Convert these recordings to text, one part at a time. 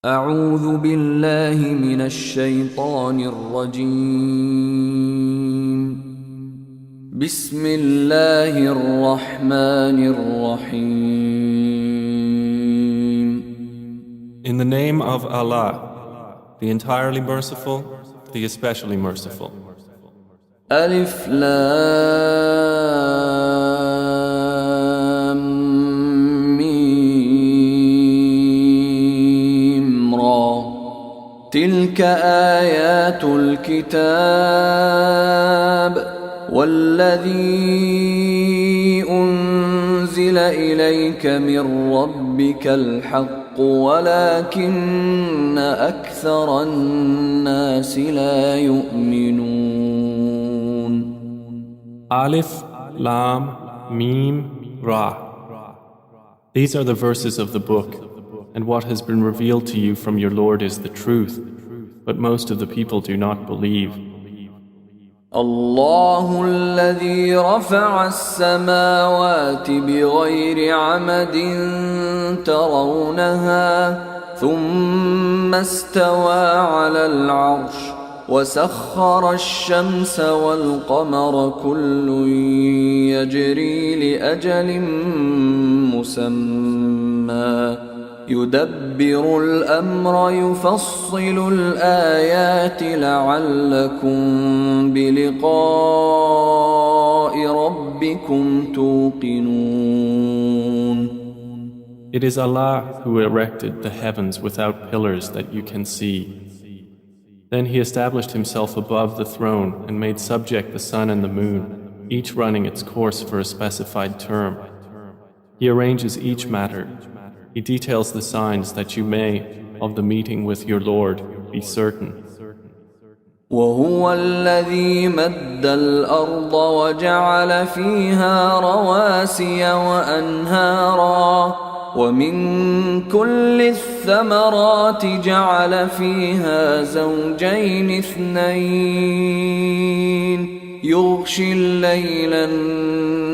أعوذ بالله من الشيطان الرجيم. بسم الله الرحمن الرحيم. In the name of Allah, the entirely merciful, the especially merciful. ألف لام ميم را تلك آيات الكتاب والذي أنزل إليك من ربك الحق ولكن أكثر الناس لا يؤمنون. Alif, Lam, Mim, Ra. These are the verses of the book, and what has been revealed to you from your Lord is the truth, but most of the people do not believe. الله الذي رفع السماوات بغير عمد ترونها ثم استوى على العرش وسخر الشمس والقمر كل يجري لأجل مسمى يدبر الأمر يفصل الآيات لعلكم بلقاء ربكم توقنون. It is Allah who erected the heavens without pillars that you can see. Then He established Himself above the throne and made subject the sun and the moon, each running its course for a specified term. He arranges each matter. He details the signs that you may, of the meeting with your Lord, be certain. وهو الذي مد الأرض وجعل فيها رواسي وأنهارا ومن كل الثمرات جعل فيها زوجين اثنين يغشي الليل النهار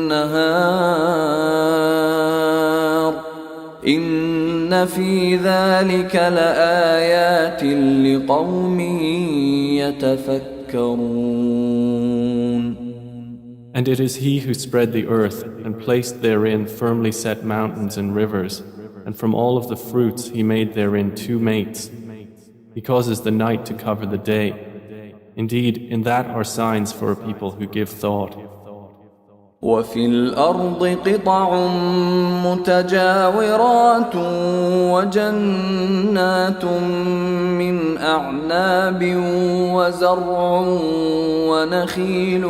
إن في ذلك لآيات لقوم يتفكرون. And it is He who spread the earth and placed therein firmly set mountains and rivers, and from all of the fruits He made therein two mates. He causes the night to cover the day. Indeed, in that are signs for a people who give thought. وفي الأرض قطع متجاورات وجنات من أعناب وزرع ونخيل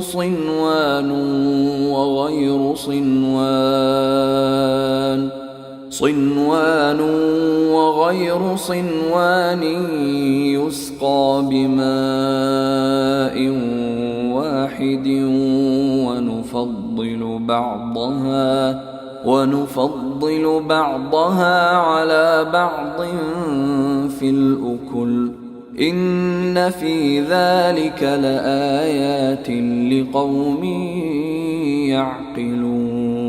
صنوان وغير صنوان يسقى بماء واحد ونفضل بعضها على بعض في الأكل إن في ذلك لآيات لقوم يعقلون.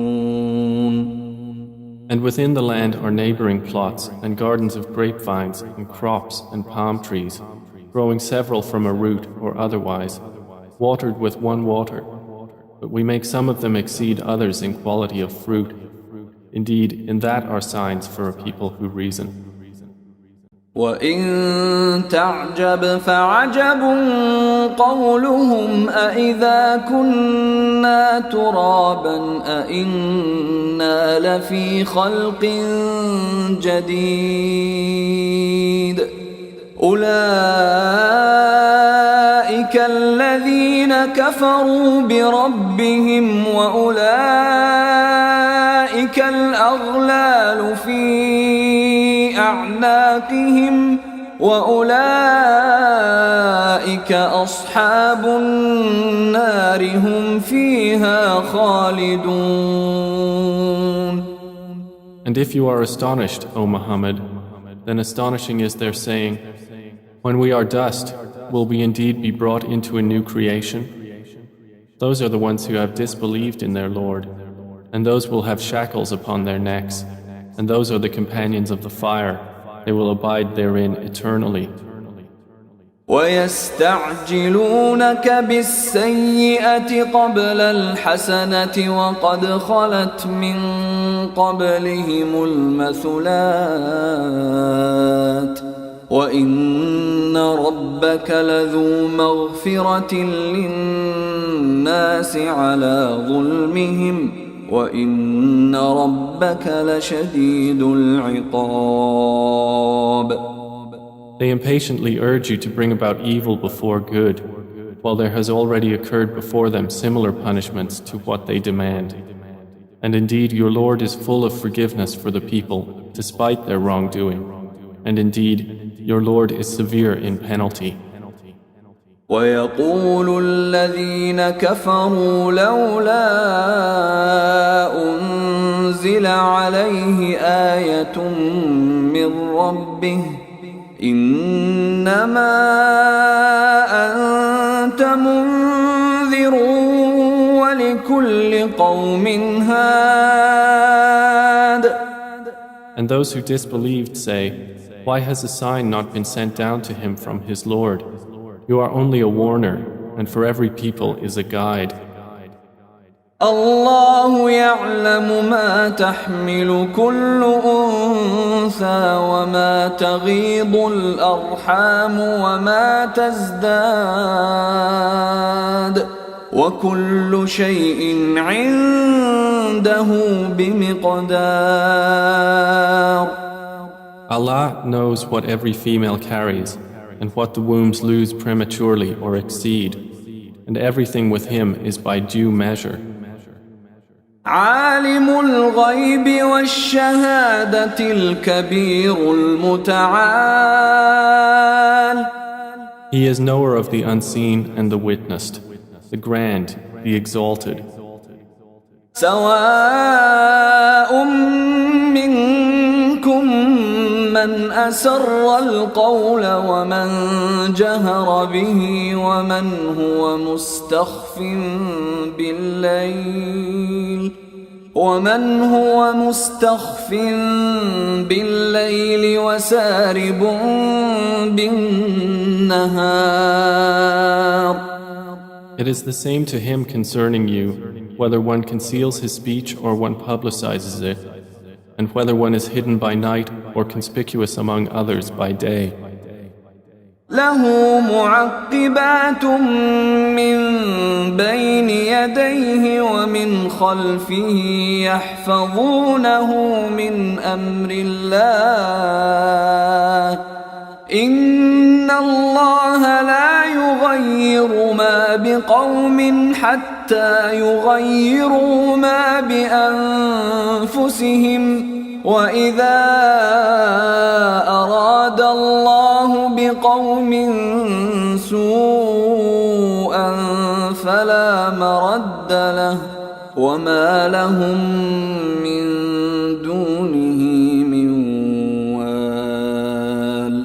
And within the land are neighboring plots and gardens of grapevines and crops and palm trees, growing several from a root or otherwise, watered with one water. But we make some of them exceed others in quality of fruit. Indeed, in that are signs for a people who reason. وَإِن تَعْجَبْ فَعَجَبٌ قَوْلُهُمْ أَإِذَا كُنَّا تُرَابًا أَإِنَّا لَفِي خَلْقٍ جَدِيدٍ أُولَئِكَ الَّذِينَ كَفَرُوا بِرَبِّهِمْ وَأُولَئِكَ الْأَغْلَالُ فِي أَعْنَاقِهِمْ وَأُولَئِكَ أَصْحَابُ النَّارِ هُمْ فِيهَا خَالِدُونَ. And if you are astonished, O Muhammad, then astonishing is their saying, when we are dust, will we indeed be brought into a new creation? Those are the ones who have disbelieved in their Lord, and those will have shackles upon their necks, and those are the companions of the fire, they will abide therein eternally. ويستعجلونك بالسيئة قبل الحسنة وقد خلت من قبلهم المثلات وإن ربك لذو مغفرة للناس على ظلمهم وإن ربك لشديد العقاب. They impatiently urge you to bring about evil before good, while there has already occurred before them similar punishments to what they demand. And indeed your Lord is full of forgiveness for the people, despite their wrongdoing. And indeed your Lord is severe in penalty. ويقول الذين كفروا لولا أنزل عليه آية من ربه إنما أنت منذر ولكل قوم هاد. And those who disbelieved say, why has a sign not been sent down to him from his Lord? You are only a warner, and for every people is a guide. الله يعلم ما تحمل كل أنثى وما تغيض الأرحام وما تزداد وكل شيء عنده بمقدار. Allah knows what every female carries and what the wombs lose prematurely or exceed, and everything with him is by due measure. عالم الغيب والشهادة الكبير المتعال. He is knower of the unseen and the witnessed, the grand, the exalted. سواء منكم من أسر القول ومن جهر به ومن هو مستخف بالليل وسارب بالنهار. It is the same to him concerning you, whether one conceals his speech or one publicizes it, and whether one is hidden by night or conspicuous among others by day. له معقبات من بين يديه ومن خلفه يحفظونه من أمر الله إن الله لا يغير ما بقوم حتى يغيروا ما بأنفسهم وإذا أراد الله بقوم سوءا فلا مرد له وما لهم من دونه من وال.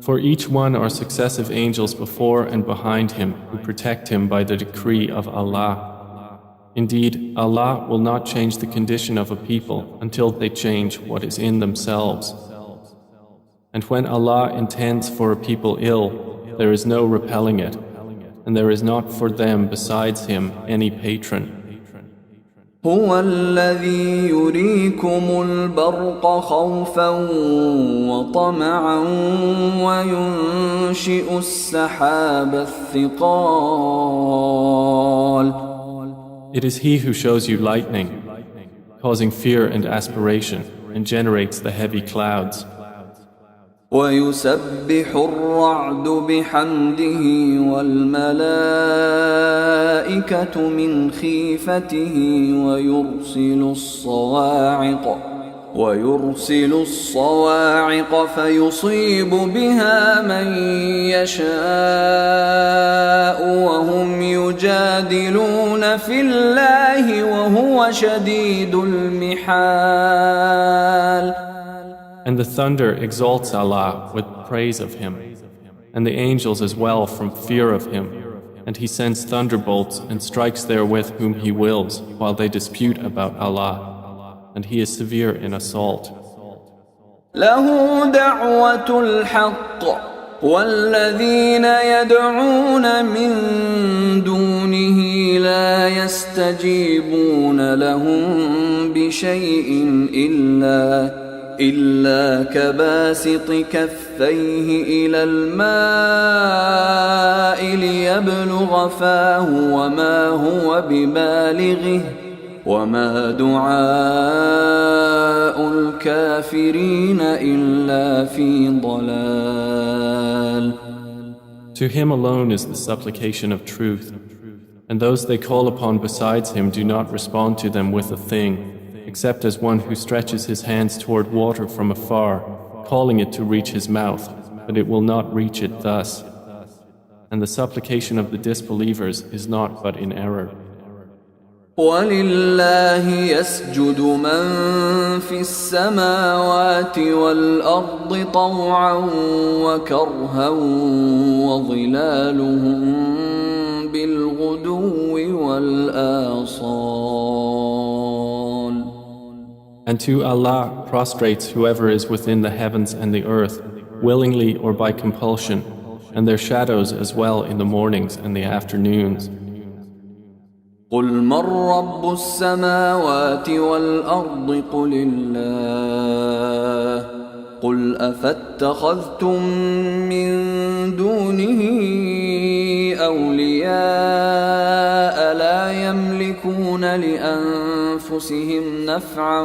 For each one are successive angels before and behind him who protect him by the decree of Allah. Indeed, Allah will not change the condition of a people until they change what is in themselves. And when Allah intends for a people ill, there is no repelling it, and there is not for them besides Him any patron. هو الذي يريكم البرق خوفا وطمعا وينشئ السحاب الثقال. It is He who shows you lightning, causing fear and aspiration, and generates the heavy clouds. ويسبح الرعد بحمده والملائكة من خيفته ويرسل الصواعق فيصيب بها من يشاء وهم يجادلون في الله وهو شديد المحال. And the thunder exalts Allah with praise of Him, and the angels as well from fear of Him, and He sends thunderbolts and strikes therewith whom He wills while they dispute about Allah, and He is severe in assault. له دعوة الحق والذين يدعون من دونه لا يستجيبون لهم بشيء إلا كباسط كفيه إلى الماء ليبلغ فاه وما هو ببالغه وما دعاء الكافرين إلا في ضلال. To him alone is the supplication of truth, and those they call upon besides him do not respond to them with a thing, except as one who stretches his hands toward water from afar, calling it to reach his mouth, but it will not reach it thus. And the supplication of the disbelievers is not but in error. وَلِلَّهِ يَسْجُدُ مَن فِي السَّمَاوَاتِ وَالْأَرْضِ طَوْعًا وَكَرْهًا وَظِلَالُهُم بِالْغُدُوِّ وَالْآصَالِ. And to Allah prostrates whoever is within the heavens and the earth, willingly or by compulsion, and their shadows as well in the mornings and the afternoons. قُلْ مَنْ رَبُّ السَّمَاوَاتِ وَالْأَرْضِ قُلِ اللَّهُ قُلْ أَفَاتَّخَذْتُم مِّن دُونِهِ أَوْلِيَاءَ لَا يَمْلِكُونَ لِأَنفُسِهِمْ نَفْعًا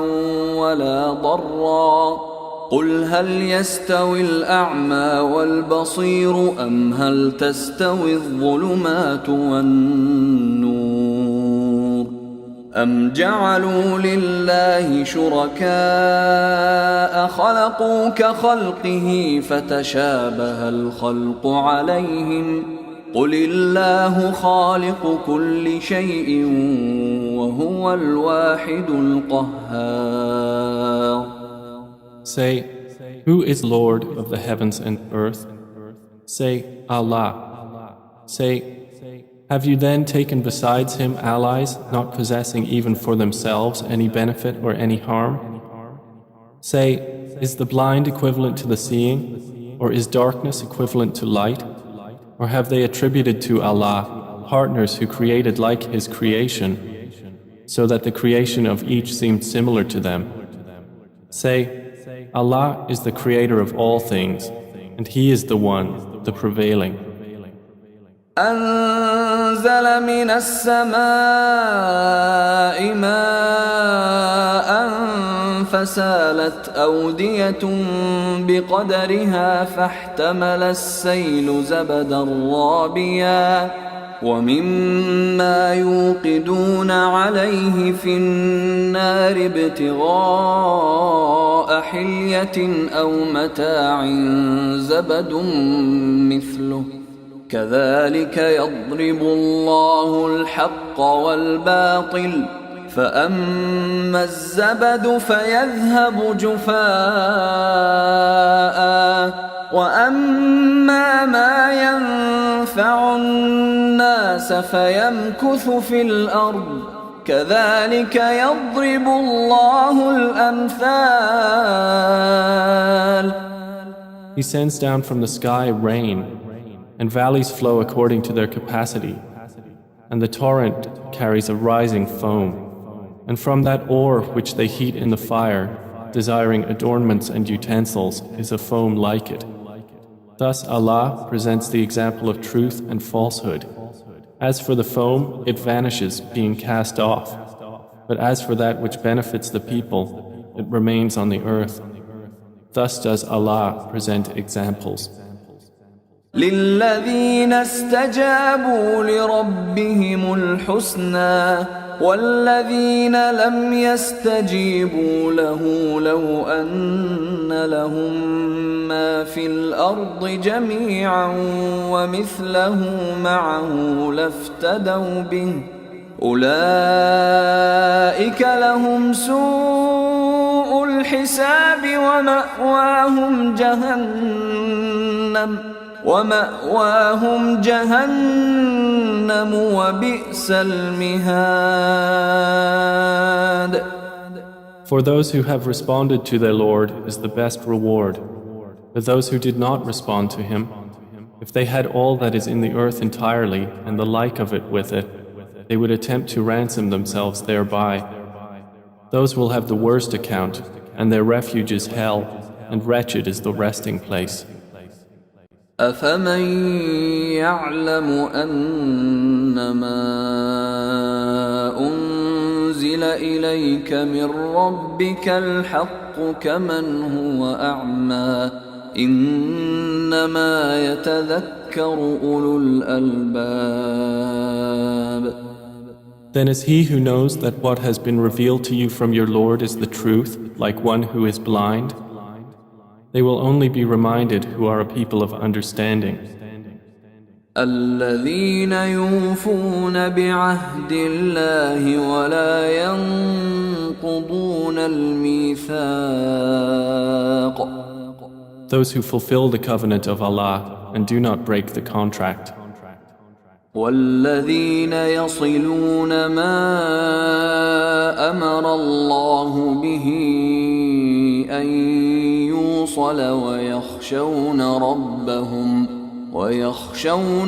وَلَا ضَرًّا قُلْ هَلْ يَسْتَوِي الْأَعْمَى وَالْبَصِيرُ أَمْ هَلْ تَسْتَوِي الظُّلُمَاتُ وَالنُّورُ أَمْ جَعَلُوا لِلَّهِ شُرَكَاءَ خَلَقُوا كَخَلْقِهِ فَتَشَابَهَ الْخَلْقُ عَلَيْهِمْ قُلِ اللَّهُ خَالِقُ كُلِّ شَيْءٍ وَهُوَ الْوَاحِدُ الْقَهَّارُ. Say, who is Lord of the heavens and earth? Say, Allah. Say, have you then taken besides him allies, not possessing even for themselves any benefit or any harm? Say, is the blind equivalent to the seeing, or is darkness equivalent to light? Or have they attributed to Allah partners who created like his creation, so that the creation of each seemed similar to them? Say, Allah is the creator of all things, and he is the one, the prevailing. أنزل من السماء ماء فسالت أودية بقدرها فاحتمل السيل زبدا رابيا ومما يوقدون عليه في النار ابتغاء حلية أو متاع زبد مثله كذلك يضرب الله الحق والباطل فأما الزبد فيذهب جفاء وأما ما ينفع الناس فيمكث في الأرض كذلك يضرب الله الأمثال. He sends down from the sky rain, and valleys flow according to their capacity, and the torrent carries a rising foam, and from that ore which they heat in the fire, desiring adornments and utensils, is a foam like it. Thus Allah presents the example of truth and falsehood. As for the foam, it vanishes, being cast off, but as for that which benefits the people, it remains on the earth. Thus does Allah present examples. للذين استجابوا لربهم الحسنى والذين لم يستجيبوا له لو أن لهم ما في الأرض جميعا ومثله معه لافتدوا به أولئك لهم سوء الحساب ومأواهم جهنم وبئس المهاد. For those who have responded to their Lord is the best reward. But those who did not respond to Him, if they had all that is in the earth entirely and the like of it with it, they would attempt to ransom themselves thereby. Those will have the worst account, and their refuge is hell, and wretched is the resting place. أفمن يعلم أنما أنزل إليك من ربك الحق كمن هو أعمى إنما يتذكر أولو الألباب. Then is he who knows that what has been revealed to you from your Lord is the truth, like one who is blind? They will only be reminded who are a people of understanding. الذين يوفون بعهد الله ولا ينقضون الميثاق. Those who fulfill the covenant of Allah and do not break the contract. والذين يصلون ما أمر الله به أن يوصل ويخشون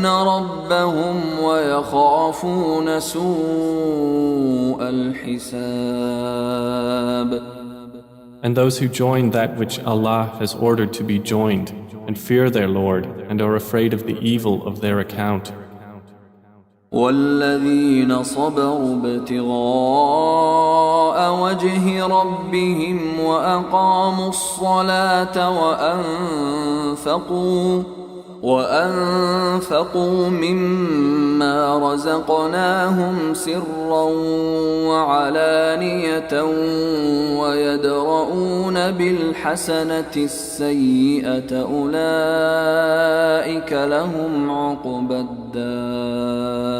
ربهم ويخافون سوء الحساب. And those who join that which Allah has ordered to be joined and fear their Lord and are afraid of the evil of their account. والذين صبروا ابتغاء وجه ربهم وأقاموا الصلاة وأنفقوا مما رزقناهم سرا وعلانية ويدرؤون بالحسنة السيئة أولئك لهم عقبى الدار.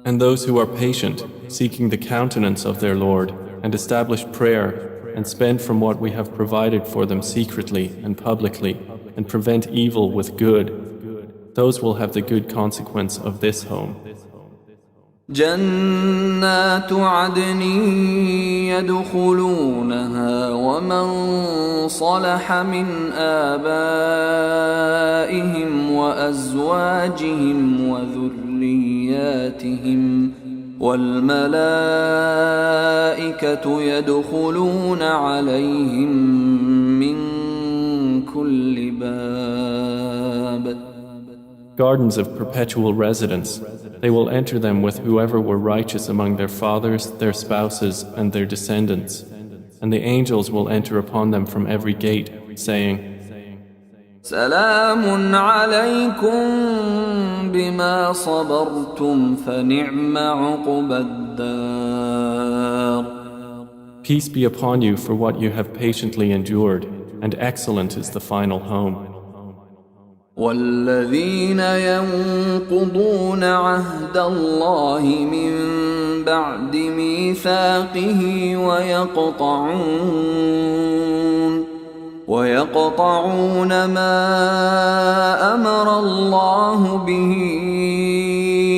And those who are patient, seeking the countenance of their Lord, and establish prayer, and spend from what we have provided for them secretly and publicly, and prevent evil with good, those will have the good consequence of this home. جنات عدن يدخلونها ومن صلح من آبائهم وأزواجهم وذرياتهم والملائكة يدخلون عليهم من كل باب. Gardens of perpetual residence, they will enter them with whoever were righteous among their fathers, their spouses, and their descendants. And the angels will enter upon them from every gate, saying, سلام عليكم بما صبرتم فنعم عقبى الدار. Peace be upon you for what you have patiently endured, and excellent is the final home. والذين ينقضون عهد الله من بعد ميثاقه ويقطعون ما أمر الله به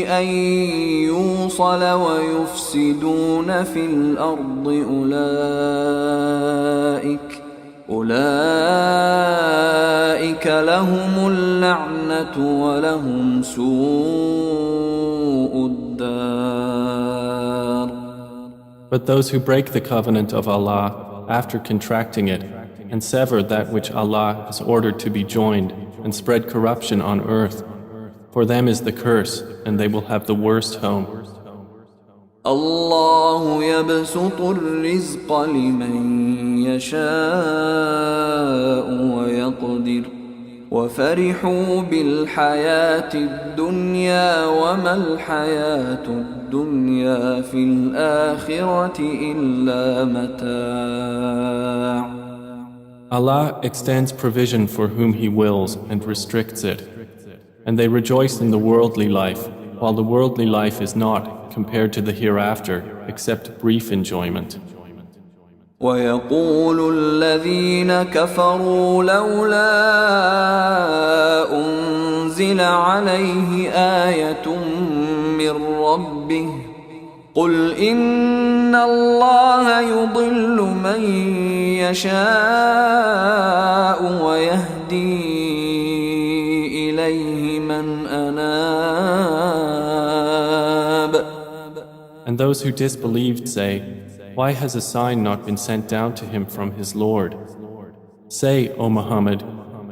أن يوصل ويفسدون في الأرض أولئك لهم اللعنة ولهم سوء الدار. But those who break the covenant of Allah after contracting it and sever that which Allah has ordered to be joined and spread corruption on earth, for them is the curse and they will have the worst home. الله يبسط الرزق لمن يشاء ويقدر وفرحوا بالحياة الدنيا وما الحياة الدنيا في الآخرة إلا متاع. Allah extends provision for whom He wills and restricts it, and they rejoice in the worldly life, while the worldly life is not, compared to the hereafter, except brief enjoyment. ويقول الذين كفروا لولا أنزل عليه آية من ربه قل إن الله يضل من يشاء ويهدي إليه من أناب. And those who disbelieved say, why has a sign not been sent down to him from his Lord? Say, O Muhammad,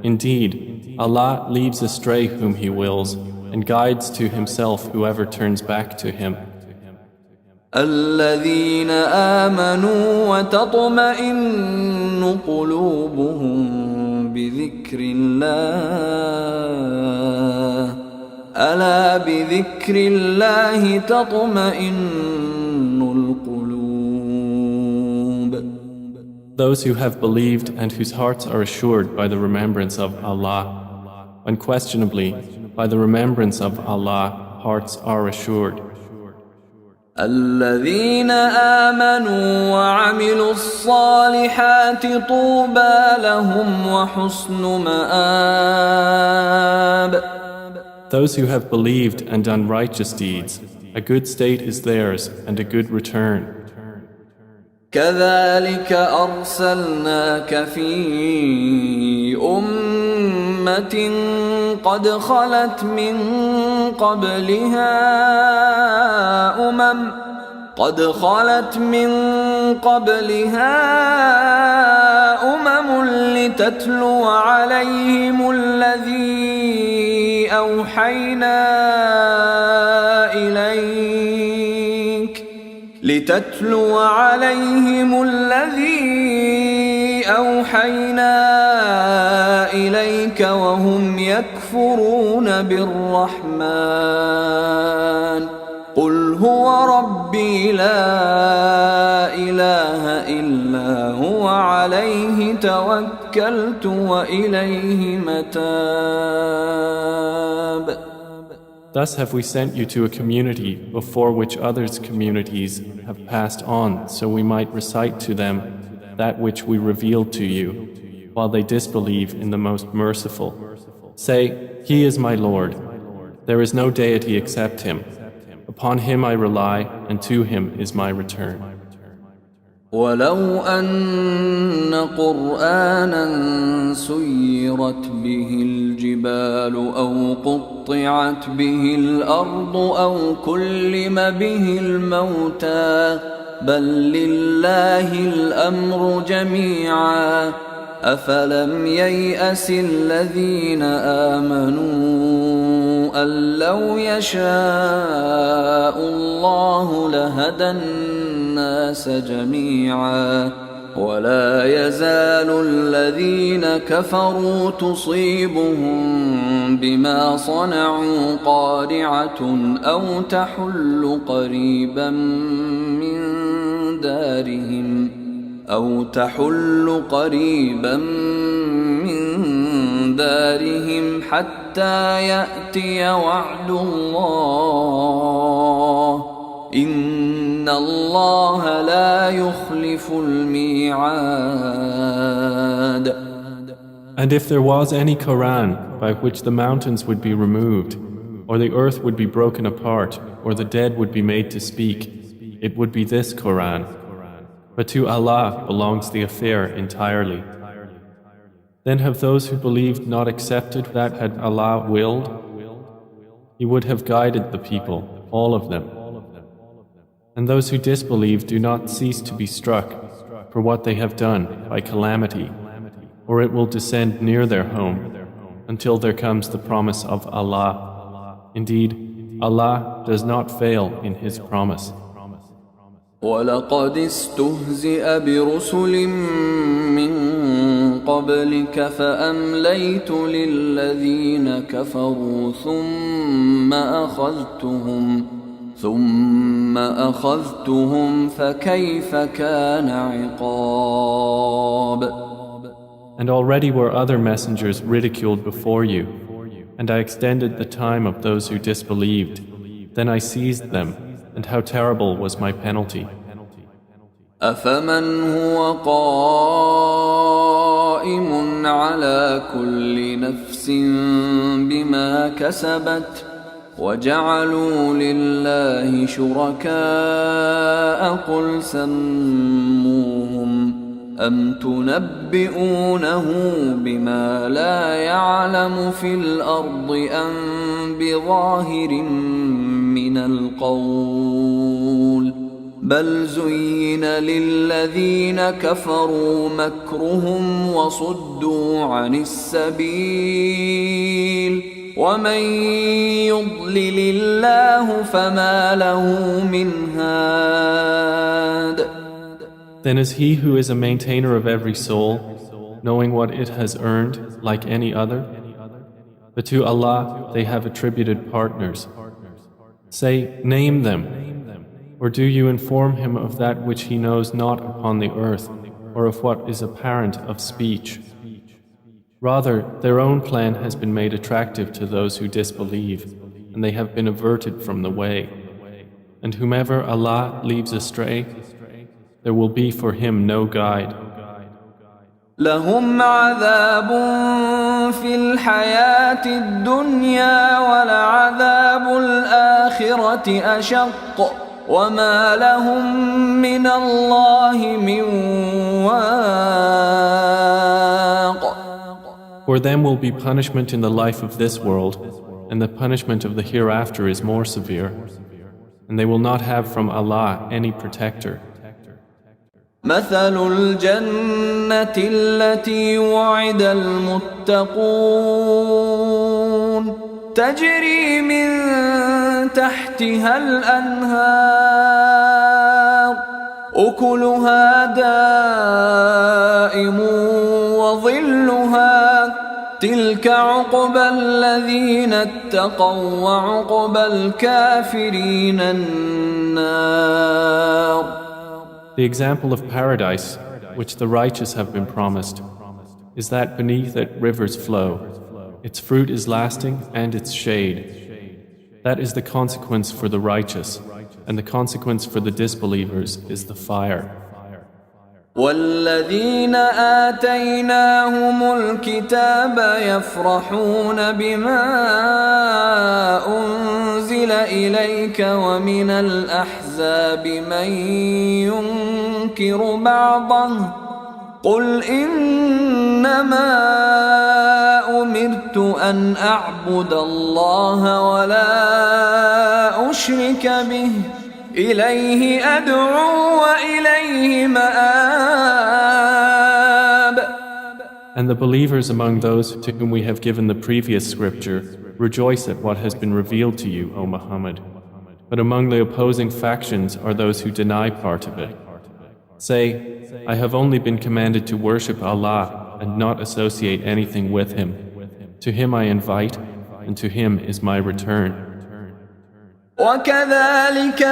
indeed, Allah leads astray whom He wills and guides to Himself whoever turns back to Him. الذين آمنوا وتطمئن قلوبهم بذكر الله ألا بذكر الله تطمئن القلوب. Those who have believed and whose hearts are assured by the remembrance of Allah. Unquestionably, by the remembrance of Allah, hearts are assured. الذين آمنوا وعملوا الصالحات طوبى لهم وحسن مآب. Those who have believed and done righteous deeds, a good state is theirs and a good return. كذلك أرسلناك في أمة قد خلت من قبلها أمم لتتلو عليهم الذي أوحينا إليك وهم يكفرون بالرحمن قل هو ربي لا إله إلا هو عليه توكلت وإليه متاب. Thus have we sent you to a community before which others' communities have passed on, so we might recite to them that which we revealed to you, while they disbelieve in the Most Merciful. Say, He is my Lord. There is no deity except Him. Upon Him I rely, and to Him is my return. ولو أن قرآنا سيرت به الجبال أو قطعت به الأرض أو كلم به الموتى بل لله الأمر جميعا أفلم ييأس الذين آمنوا أن لو يشاء الله لهدى الناس جميعا ولا يزال الذين كفروا تصيبهم بما صنعوا قارعة أو تحل قريبا من دارهم حتى يأتي وعد الله إن الله لا يخلف الميعاد. And if there was any Quran by which the mountains would be removed, or the earth would be broken apart, or the dead would be made to speak, it would be this Quran. But to Allah belongs the affair entirely. Then have those who believed not accepted that had Allah willed? He would have guided the people, all of them. And those who disbelieve do not cease to be struck for what they have done by calamity, or it will descend near their home until there comes the promise of Allah. Indeed, Allah does not fail in His promise. وَلَقَدِ اسْتُهْزِئَ بِرُسُلٍ مِّن قَبْلِكَ فَأَمْلَيْتُ لِلَّذِينَ كَفَرُوا ثُمَّ أَخَذْتُهُمْ فَكَيْفَ كَانَ عِقَابِ. And already were other messengers ridiculed before you, and I extended the time of those who disbelieved. Then I seized them, and how terrible was my penalty. أَفَمَنْ هُوَ قَائِمٌ عَلَى كُلِّ نَفْسٍ بِمَا كَسَبَتْ وجعلوا لله شركاء قل سموهم أم تنبئونه بما لا يعلم في الأرض أم بظاهر من القول بل زين للذين كفروا مكرهم وصدوا عن السبيل ومن يضلل الله فما له من هاد. Then is he who is a maintainer of every soul, knowing what it has earned, like any other? But to Allah they have attributed partners. Say, name them. Or do you inform him of that which he knows not upon the earth, or of what is apparent of speech? Rather, their own plan has been made attractive to those who disbelieve, and they have been averted from the way. And whomever Allah leaves astray, there will be for him no guide. لهم عذاب في الحياة الدنيا ولعذاب الآخرة أشق وما لهم من الله من واق. For them will be punishment in the life of this world, and the punishment of the hereafter is more severe, and they will not have from Allah any protector. مثل الجنة التي وعد المتقون تجري من تحتها الأنهار أكلها دائم وظلها تلك عقبى الذين اتقوا وعقبى الكافرين النار. The example of paradise, which the righteous have been promised, is that beneath it rivers flow. Its fruit is lasting and its shade. That is the consequence for the righteous, and the consequence for the disbelievers is the fire. والذين آتيناهم الكتاب يفرحون بما أنزل إليك ومن الأحزاب من ينكر بعضه قل إنما أمرت أن أعبد الله ولا أشرك به إليه أدعو وإليه مآب. And the believers among those to whom we have given the previous scripture rejoice at what has been revealed to you, O Muhammad. But among the opposing factions are those who deny part of it. Say, I have only been commanded to worship Allah and not associate anything with Him. To Him I invite, and to Him is my return. وكذلك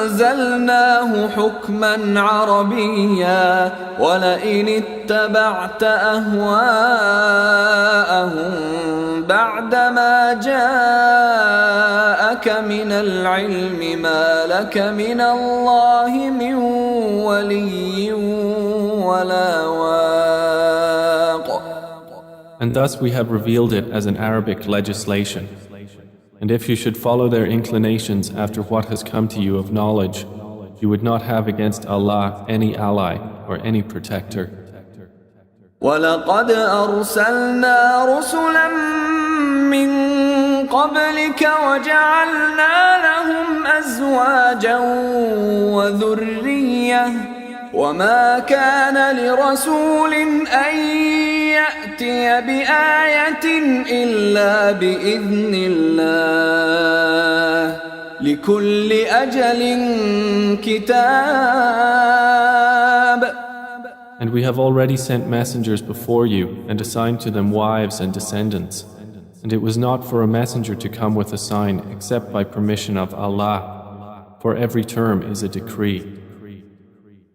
أنزلناه حكما عربيا ولئن اتبعت أهواءهم بعدما جاءك من العلم ما لك من الله من ولي ولا واق. And thus we have revealed it as an Arabic legislation. And if you should follow their inclinations after what has come to you of knowledge, you would not have against Allah any ally or any protector. وَلَقَدْ أَرْسَلْنَا رُسُلًا مِّن قَبْلِكَ وَجَعَلْنَا لَهُمْ أَزْوَاجًا وَذُرِّيَّةً وَمَا كَانَ لِرَسُولٍ أَن يَأْتِيَ بِآيَةٍ إِلَّا بِإِذْنِ اللَّهِ لِكُلِّ أَجَلٍ كِتَابٌ. And we have already sent messengers before you and assigned to them wives and descendants. And it was not for a messenger to come with a sign except by permission of Allah. For every term is a decree.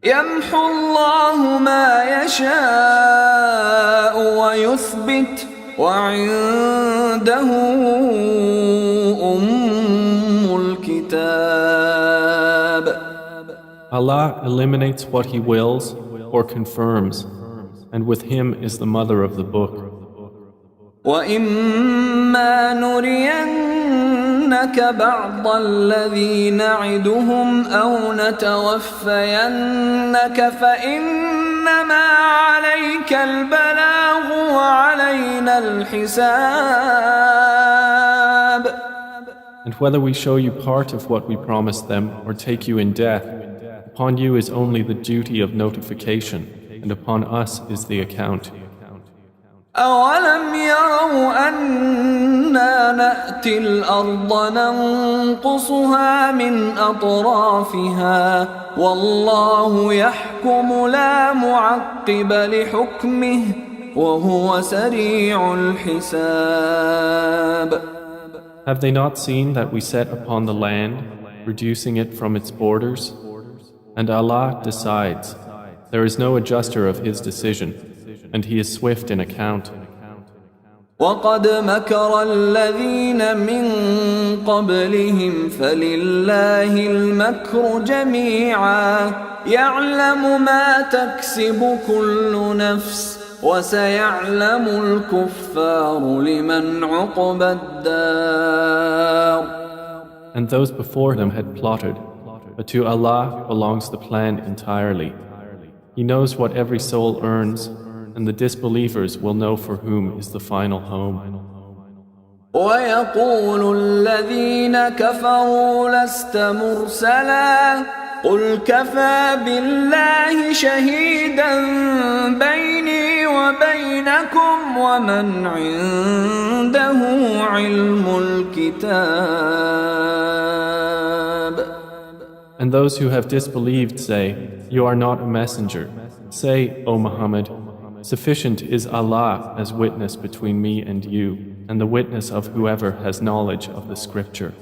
يَمْحُو اللَّهُ مَا يَشَاءُ وَيُثْبِتُ وَعِندَهُ أُمُّ الْكِتَابِ. Allah eliminates what He wills or confirms, and with Him is the mother of the book. وَإِمَّا نُرِيَنَّكَ نُرِيَنَّكَ بَعْضَ الَّذِي نَعِدُهُمْ أَوْ نَتَوَفَّيَنَّكَ فَإِنَّمَا عَلَيْكَ الْبَلَاغُ وَعَلَيْنَا الْحِسَابُ. And whether we show you part of what we promised them or take you in death, upon you is only the duty of notification, and upon us is the account. أَوَلَمْ يَرَوْا أَنَّا نَأْتِي الْأَرْضَ نَنقُصُهَا مِنْ أَطْرَافِهَا وَاللَّهُ يَحْكُمُ لَا مُعَقِّبَ لِحُكْمِهِ وَهُوَ سَرِيعُ الْحِسَابِ. Have they not seen that we set upon the land, reducing it from its borders? And Allah decides. There is no adjuster of His decision, and He is swift in account. وَقَدْ مَكَرَ الَّذِينَ مِنْ قَبْلِهِمْ فَلِلَّهِ الْمَكْرُ جَمِيعًا يَعْلَمُ مَا تَكْسِبُ كُلُّ نَفْسٍ وَسَيَعْلَمُ الْكُفَّارُ لِمَنْ عُقْبَى الدَّارِ. And those before them had plotted, but to Allah belongs the plan entirely. He knows what every soul earns, and the disbelievers will know for whom is the final home. وَيَقُولُ الَّذِينَ كَفَرُوا لَسْتَ مُرْسَلًا قُلْ كَفَى بِاللَّهِ شَهِيدًا بَيْنِي وَبَيْنَكُمْ وَمَنْ عِندَهُ عِلْمُ الْكِتَابِ. And those who have disbelieved say, "You are not a messenger." Say, O Muhammad, sufficient is Allah as witness between me and you, and the witness of whoever has knowledge of the scripture.